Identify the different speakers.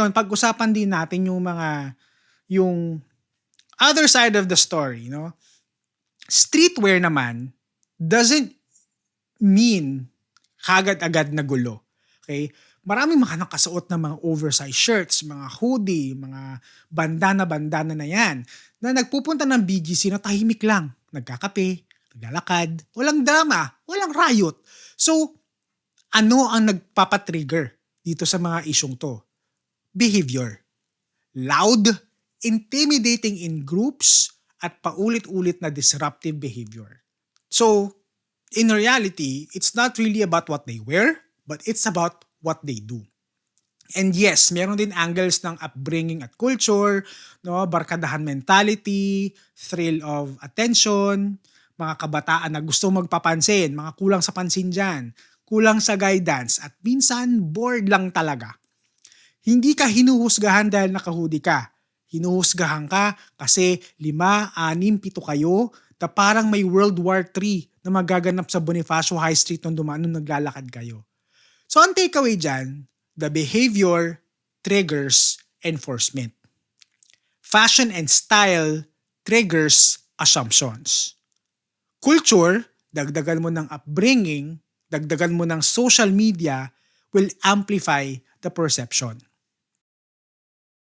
Speaker 1: Ngayon, pag-usapan din natin yung other side of the story, no? Streetwear naman doesn't mean kagad-agad na gulo. Okay? Maraming mga nakasuot ng mga oversized shirts, mga hoodie, mga bandana-bandana na yan, na nagpupunta ng BGC na tahimik lang, nagkakape, naglalakad, walang drama, walang riot. So, ano ang nagpapatrigger dito sa mga isyong to? Behavior. Loud, intimidating in groups, at paulit-ulit na disruptive behavior. So, in reality, it's not really about what they wear, but it's about what they do. And yes, meron din angles ng upbringing at culture, no, barkadahan mentality, thrill of attention, mga kabataan na gusto magpapansin, mga kulang sa pansin dyan, kulang sa guidance, at minsan bored lang talaga. Hindi ka hinuhusgahan dahil naka-hoodie ka. Hinuhusgahan ka kasi 5, 6, 7 kayo na parang may World War III na magaganap sa Bonifacio High Street nung dumaan nung naglalakad kayo. So ang takeaway dyan, the behavior triggers enforcement. Fashion and style triggers assumptions. Culture, dagdagan mo ng upbringing, dagdagan mo ng social media will amplify the perception.